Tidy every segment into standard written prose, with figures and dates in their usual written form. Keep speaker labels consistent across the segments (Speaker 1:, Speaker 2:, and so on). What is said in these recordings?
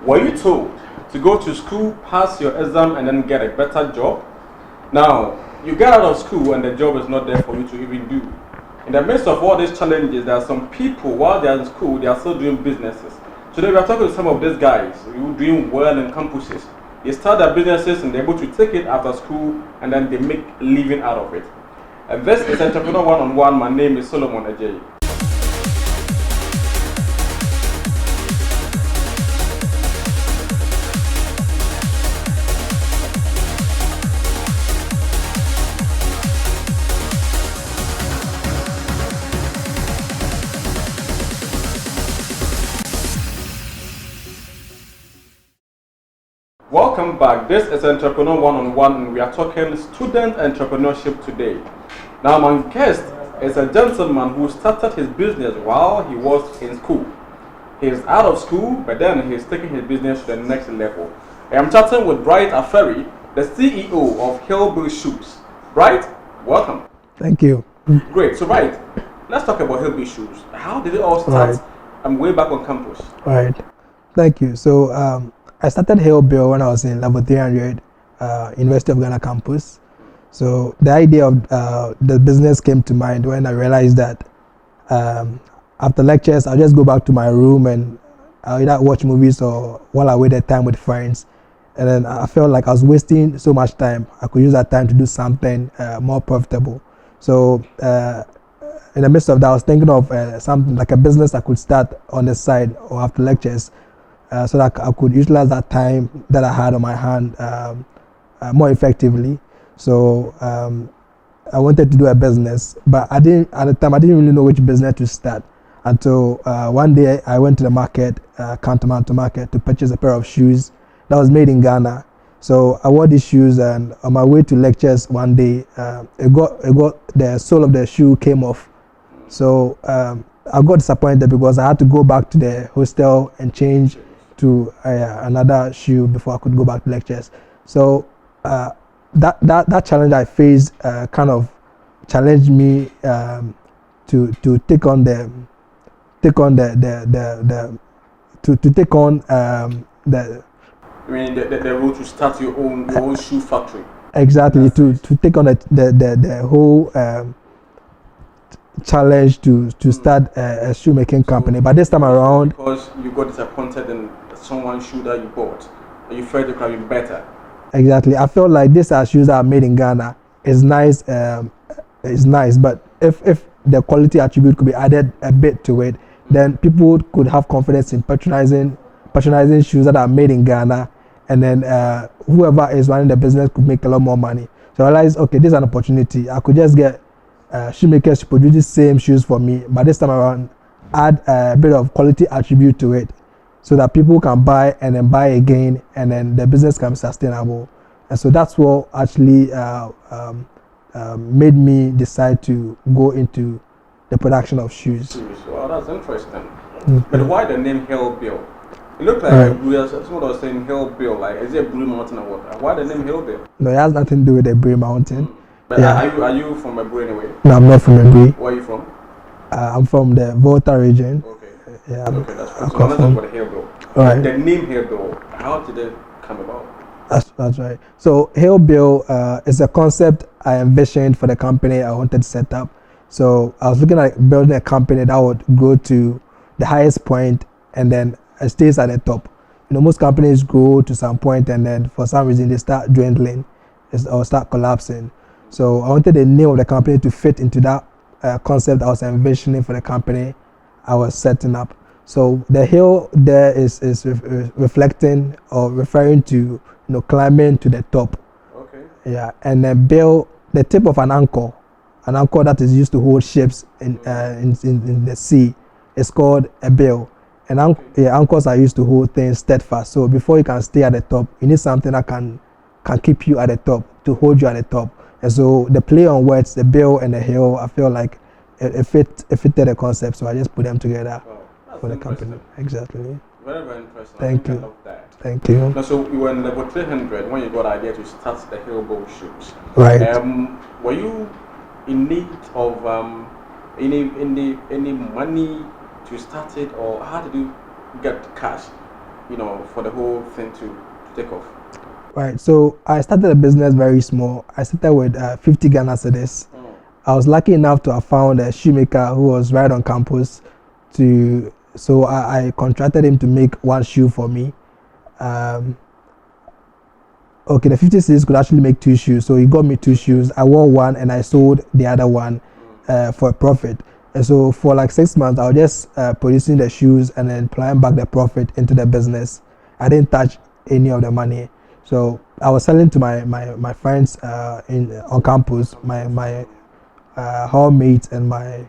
Speaker 1: Were you told to go to school, pass your exam, and then get a better job? Now, you get out of school and the job is not there for you to even do. In the midst of all these challenges, there are some people, while they are in school, they are still doing businesses. Today, we are talking to some of these guys who are doing well in campuses. They start their businesses and they're able to take it after school and then they make a living out of it. And this is Entrepreneur 101. My name is Solomon Ajay. Welcome back. This is Entrepreneur 101 and we are talking student entrepreneurship today. Now my guest is a gentleman who started his business while he was in school. He is out of school, but then he is taking his business to the next level. I am chatting with Bright Aferi, the CEO of Hillbill Shoes. Bright, welcome.
Speaker 2: Thank you.
Speaker 1: Great. So Bright, let's talk about Hillbill Shoes. How did it all start? I'm way back on campus.
Speaker 2: Right. Thank you. So I started Hillbill when I was in level 300, University of Ghana campus. So the idea of the business came to mind when I realized that after lectures, I'll just go back to my room and I'll either watch movies or while I waited time with friends. And then I felt like I was wasting so much time. I could use that time to do something more profitable. So in the midst of that, I was thinking of something like a business I could start on the side or after lectures. So that I could utilize that time that I had on my hand more effectively. So I wanted to do a business, but at the time I didn't really know which business to start until one day I went to the market, Countermount market, to purchase a pair of shoes that was made in Ghana. So I wore these shoes, and on my way to lectures one day, the sole of the shoe came off. So I got disappointed because I had to go back to the hostel and change to another shoe before I could go back to lectures. So that challenge I faced kind of challenged me to take on the
Speaker 1: I mean the road to start your own shoe factory.
Speaker 2: Exactly. To take on the whole challenge to start a shoemaking company. But this time around,
Speaker 1: because you got disappointed in someone's shoe that you bought, and you felt it could be better.
Speaker 2: Exactly. I felt like these are shoes that are made in Ghana. It's nice. It's nice, but if the quality attribute could be added a bit to it, then people could have confidence in patronizing shoes that are made in Ghana, and then whoever is running the business could make a lot more money. So I realized, okay, this is an opportunity. I could just get shoemakers to produce the same shoes for me, but this time around add a bit of quality attribute to it so that people can buy and then buy again, and then the business can be sustainable. And so that's what actually made me decide to go into the production of shoes.
Speaker 1: Well, that's interesting. Mm-hmm. But why the name Hillbill? It looked like someone was saying Hillbill, like is it Blue Mountain or what? Why the name Hillbill?
Speaker 2: No, it has nothing to do with the Blue Mountain.
Speaker 1: But are you from Aferi anyway?
Speaker 2: No, I'm not from Aferi.
Speaker 1: Where are you from?
Speaker 2: I'm from the Volta region.
Speaker 1: Okay.
Speaker 2: Yeah.
Speaker 1: Okay, that's fine. So let's talk about the Hillbill.
Speaker 2: Right.
Speaker 1: The name Hillbill, how did it come about?
Speaker 2: That's right. So Hillbill is a concept I envisioned for the company I wanted to set up. So I was looking at building a company that would go to the highest point and then it stays at the top. You know, most companies go to some point and then for some reason they start dwindling or start collapsing. So I wanted the name of the company to fit into that concept I was envisioning for the company I was setting up. So the hill there is reflecting or referring to climbing to the top.
Speaker 1: Okay.
Speaker 2: Yeah, and then bill, the tip of an anchor that is used to hold ships in the sea, is called a bill. And anchors are used to hold things steadfast. So before you can stay at the top, you need something that can keep you at the top, to hold you at the top. And so the play on words, the bill and the hill, I feel like it fitted the concept. So I just put them together for the company. Exactly.
Speaker 1: Very, very interesting.
Speaker 2: Thank you.
Speaker 1: I love that.
Speaker 2: Thank you.
Speaker 1: Now, so you were in level 300 when you got the idea to start the Hillbill Shoes.
Speaker 2: Right.
Speaker 1: Were you in need of any money to start it, or how did you get cash? for the whole thing to take off?
Speaker 2: Right. So I started a business very small. I started with 50 Ghana cedis. I was lucky enough to have found a shoemaker who was right on campus. So I contracted him to make one shoe for me. Okay, the 50 cedis could actually make 2 shoes. So he got me 2 shoes. I wore one and I sold the other one for a profit. And so for like 6 months, I was just producing the shoes and then plowing back the profit into the business. I didn't touch any of the money. So I was selling to my friends on campus, my hall mates and my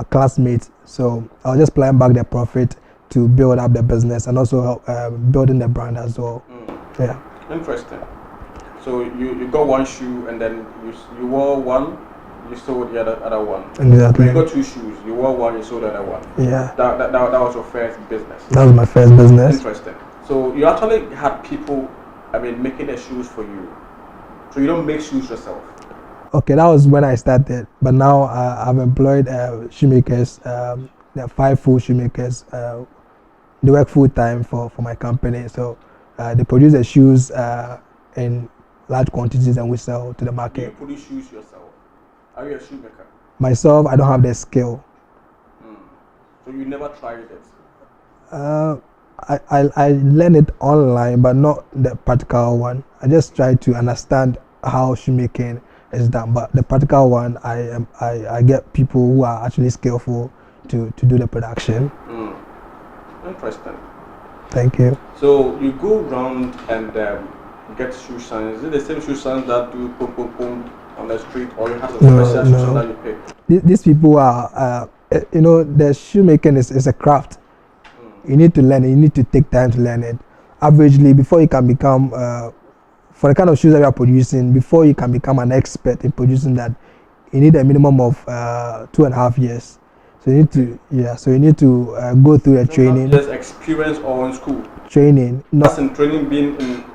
Speaker 2: classmates. So I was just plowing back the profit to build up the business and also help, building the brand as well. Yeah.
Speaker 1: Interesting. So you got one shoe and then you wore one, you sold the other one.
Speaker 2: Exactly.
Speaker 1: You got 2 shoes, you wore one, you sold the other one.
Speaker 2: Yeah.
Speaker 1: That was your first business.
Speaker 2: That was my first business.
Speaker 1: Interesting. So you actually had people, making the shoes for you. So you don't make shoes yourself.
Speaker 2: Okay, that was when I started. But now I've employed shoemakers. There are 5 full shoemakers. They work full time for my company. So they produce the shoes in large quantities and we sell to the market.
Speaker 1: You produce shoes yourself. Are you a shoemaker?
Speaker 2: Myself, I don't have the skill.
Speaker 1: So you never tried it?
Speaker 2: I learned it online, but not the practical one. I just try to understand how shoemaking is done, but the practical one, I get people who are actually skillful to do the production.
Speaker 1: Interesting.
Speaker 2: Thank you.
Speaker 1: So you go around and get shoe shines. Is it the same shoe shines that do boom boom boom on the street, or you have a special shoe shine that you pick?
Speaker 2: These people are, the shoemaking is a craft. You need to learn it. You need to take time to learn it. Averagely, before you can become, for the kind of shoes that you are producing, before you can become an expert in producing that, you need a minimum of 2.5 years. So you need to go through a training.
Speaker 1: Just experience or in school?
Speaker 2: Training.
Speaker 1: That's in training,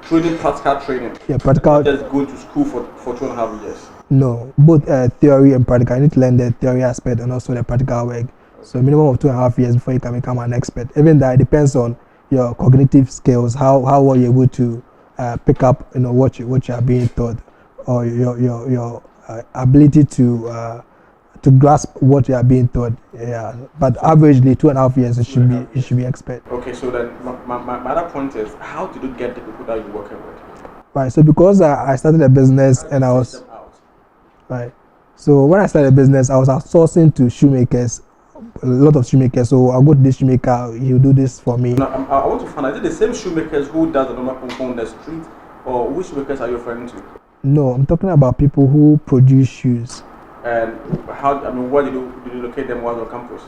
Speaker 1: practical training.
Speaker 2: Yeah, practical.
Speaker 1: Just going to school for 2.5 years.
Speaker 2: No, both theory and practical. You need to learn the theory aspect and also the practical work. So minimum of 2.5 years before you can become an expert. Even that, it depends on your cognitive skills, how well you're able to pick up, what you are being taught, or your ability to grasp what you are being taught. Yeah, but averagely 2.5 years you should be expert.
Speaker 1: Okay, so then my other point is, how did you get the people that you're working with?
Speaker 2: Right. So because I started a business and I was right. So when I started a business, I was outsourcing to shoemakers. A lot of shoemakers, so I'll go to this shoemaker, he'll do this for me.
Speaker 1: Now, I want to find out, is it the same shoemakers who does the normal pom on the street, or which shoemakers are you referring to?
Speaker 2: No, I'm talking about people who produce shoes.
Speaker 1: And where did you locate them while on campus?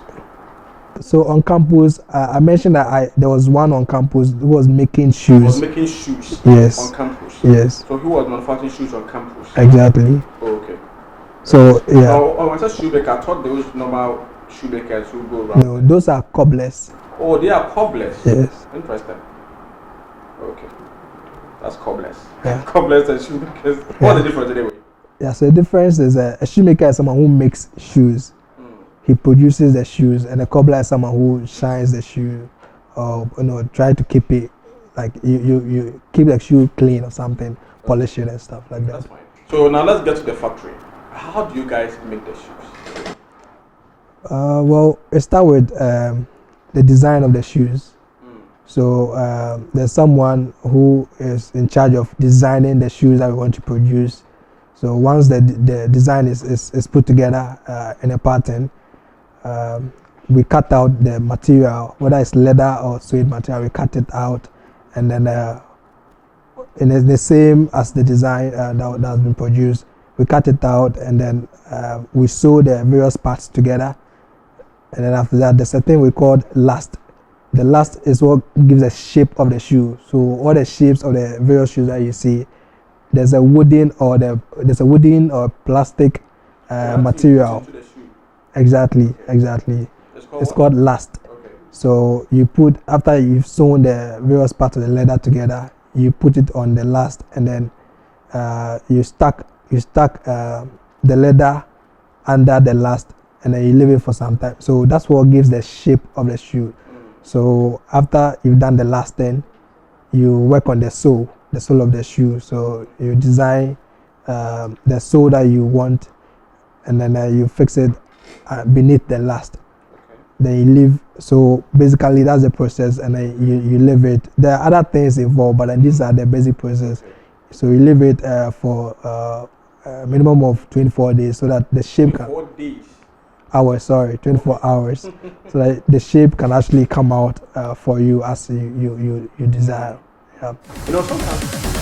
Speaker 2: So on campus, I mentioned that there was one on campus who was making shoes.
Speaker 1: He was making shoes.
Speaker 2: Yes.
Speaker 1: On campus.
Speaker 2: Yes.
Speaker 1: So he was manufacturing shoes on campus.
Speaker 2: Exactly.
Speaker 1: Oh, okay.
Speaker 2: So yeah.
Speaker 1: Oh, when I said shoemaker, I thought those normal shoemakers who go around.
Speaker 2: No, those are cobblers.
Speaker 1: Oh, they are cobblers.
Speaker 2: Yes.
Speaker 1: Interesting. Okay. That's cobblers.
Speaker 2: Yeah.
Speaker 1: Cobblers and shoemakers. What's the difference anyway?
Speaker 2: Yeah, so the difference is a shoemaker is someone who makes shoes. He produces the shoes, and a cobbler is someone who shines the shoe, or try to keep it like you keep the shoe clean or something, polish it and stuff like that.
Speaker 1: That's fine. So now let's get to the factory. How do you guys make the shoes?
Speaker 2: Well, it starts with the design of the shoes. So there's someone who is in charge of designing the shoes that we want to produce. So once the design is put together in a pattern, we cut out the material, whether it's leather or suede material, we cut it out, and then in the same as the design that has been produced, we cut it out, and then we sew the various parts together, and then after that there's a thing we call last. The last is what gives the shape of the shoe. So all the shapes of the various shoes that you see, there's a wooden or plastic material. Exactly. It's called last.
Speaker 1: Okay.
Speaker 2: So after you've sewn the various parts of the leather together, you put it on the last, and then you stack the leather under the last, and then you leave it for some time. So that's what gives the shape of the shoe. So after you've done the last 10, you work on the sole of the shoe. So you design the sole that you want, and then you fix it beneath the last.
Speaker 1: Okay.
Speaker 2: Then you leave. So basically that's the process, and then you leave it. There are other things involved, but then these are the basic process.
Speaker 1: Okay.
Speaker 2: So you leave it for a minimum of 24 days, so that the shape
Speaker 1: 24 days.
Speaker 2: 24 hours, so that the shape can actually come out for you as you desire. Yeah.
Speaker 1: Sometimes